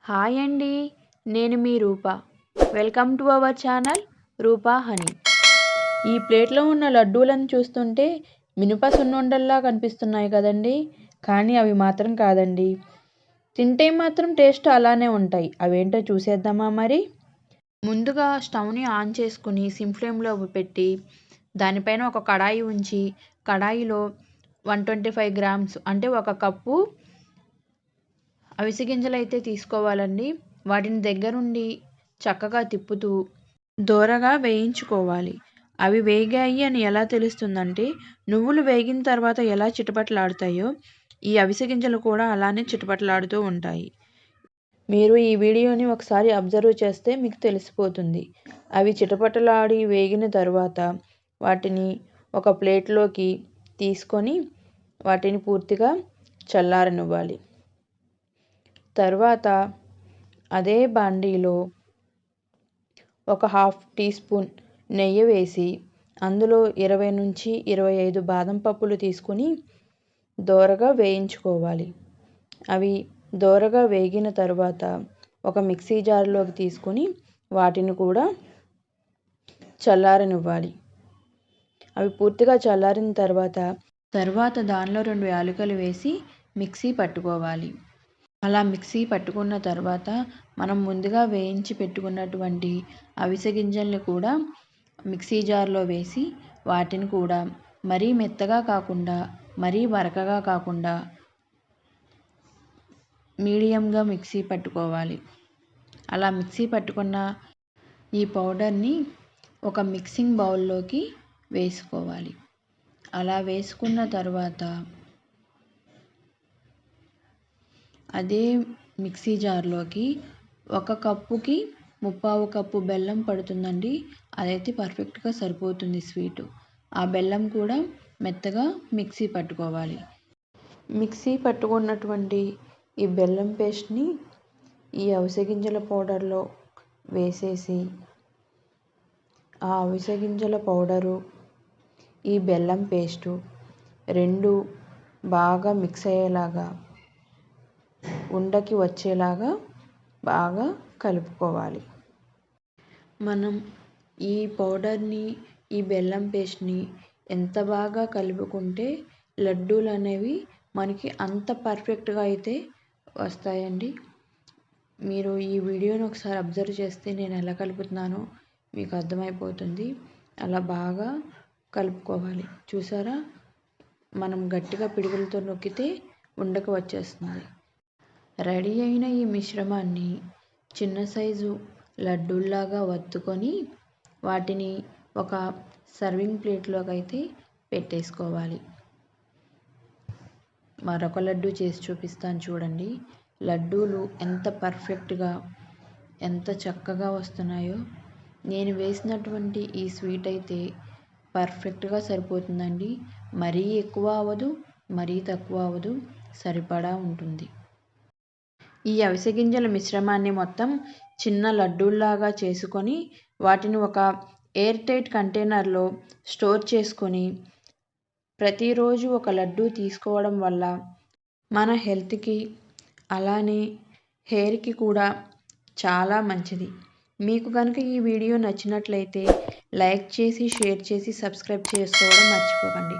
Hi అండి, నేను మీ Rupa. Welcome to our channel Rupa honey. ఈ ప్లేట్లో ఉన్న లడ్డూలను చూస్తుంటే మినప సున్నుండల్లా కనిపిస్తున్నాయి కదండి. కానీ అవి మాత్రం కాదండి. తింటే మాత్రం టేస్ట్ అలానే ఉంటాయి. అవేంటో చూసేద్దామా మరి. ముందుగా స్టవ్ని ఆన్ చేసుకుని సిమ్ ఫ్లేమ్లో పెట్టి దానిపైన ఒక కడాయి ఉంచి కడాయిలో 125 గ్రామ్స్ అంటే 1 కప్పు అవిసె గింజలు అయితే తీసుకోవాలండి. వాటిని దగ్గరుండి చక్కగా తిప్పుతూ దోరగా వేయించుకోవాలి. అవి వేగాయి అని ఎలా తెలుస్తుందంటే, నువ్వులు వేగిన తర్వాత ఎలా చిటపటలాడుతాయో ఈ అవిసె గింజలు కూడా అలానే చిటపటలాడుతూ ఉంటాయి. మీరు ఈ వీడియోని ఒకసారి అబ్జర్వ్ చేస్తే మీకు తెలిసిపోతుంది. అవి చిటపటలాడి వేగిన తర్వాత వాటిని ఒక ప్లేట్లోకి తీసుకొని వాటిని పూర్తిగా చల్లారనివ్వాలి. తర్వాత అదే బాండీలో ఒక హాఫ్ టీ స్పూన్ నెయ్యి వేసి అందులో 20 నుంచి 25 బాదం పప్పులు తీసుకుని దోరగా వేయించుకోవాలి. అవి దోరగా వేగిన తర్వాత ఒక మిక్సీ జార్లోకి తీసుకుని వాటిని కూడా చల్లారనివ్వాలి. అవి పూర్తిగా చల్లారిన తర్వాత దానిలో 2 యాలకులు వేసి మిక్సీ పట్టుకోవాలి. అలా మిక్సీ పట్టుకున్న తర్వాత మనం ముందుగా వేయించి పెట్టుకున్నటువంటి అవిసె గింజల్ని కూడా మిక్సీ జార్లో వేసి వాటిని కూడా మరీ మెత్తగా కాకుండా మరీ బరకగా కాకుండా మీడియంగా మిక్సీ పట్టుకోవాలి. అలా మిక్సీ పట్టుకున్న ఈ పౌడర్ని ఒక మిక్సింగ్ బౌల్లోకి వేసుకోవాలి. అలా వేసుకున్న తర్వాత అదే మిక్సీ జార్లోకి 1 కప్పుకి 3/4 కప్పు బెల్లం పడుతుందండి. అదైతే పర్ఫెక్ట్గా సరిపోతుంది స్వీటు. ఆ బెల్లం కూడా మెత్తగా మిక్సీ పట్టుకోవాలి. మిక్సీ పట్టుకున్నటువంటి ఈ బెల్లం పేస్ట్ని ఈ అవిసె గింజల పౌడర్లో వేసేసి ఆ అవిసె గింజల పౌడరు ఈ బెల్లం పేస్టు రెండు బాగా మిక్స్ అయ్యేలాగా ఉండకి వచ్చేలాగా బాగా కలుపుకోవాలి. మనం ఈ పౌడర్ని ఈ బెల్లం పేస్ట్ని ఎంత బాగా కలుపుకుంటే లడ్డూలు అనేవి మనకి అంత పర్ఫెక్ట్గా అయితే వస్తాయండి. మీరు ఈ వీడియోని ఒకసారి అబ్జర్వ్ చేస్తే నేను ఎలా కలుపుతున్నానో మీకు అర్థమైపోతుంది. అలా బాగా కలుపుకోవాలి. చూసారా, మనం గట్టిగా పిడుగులతో నొక్కితే ఉండకు వచ్చేస్తుంది. రెడీ అయిన ఈ మిశ్రమాన్ని చిన్న సైజు లడ్డూల్లాగా వత్తుకొని వాటిని ఒక సర్వింగ్ ప్లేట్లోకి అయితే పెట్టేసుకోవాలి. మరొక లడ్డు చేసి చూపిస్తాను చూడండి. లడ్డూలు ఎంత పర్ఫెక్ట్గా ఎంత చక్కగా వస్తున్నాయో. నేను వేసినటువంటి ఈ స్వీట్ అయితే పర్ఫెక్ట్గా సరిపోతుందండి. మరీ ఎక్కువ అవ్వదు, మరీ తక్కువ అవ్వదు, సరిపడా ఉంటుంది. ఈ అవిసె గింజల మిశ్రమాన్ని మొత్తం చిన్న లడ్డూల్లాగా చేసుకొని వాటిని ఒక ఎయిర్ టైట్ కంటైనర్లో స్టోర్ చేసుకొని ప్రతిరోజు ఒక లడ్డూ తీసుకోవడం వల్ల మన హెల్త్కి అలానే హెయిర్కి కూడా చాలా మంచిది. మీకు కనుక ఈ వీడియో నచ్చినట్లయితే లైక్ చేసి, షేర్ చేసి, సబ్స్క్రైబ్ చేసుకోవడం మర్చిపోకండి.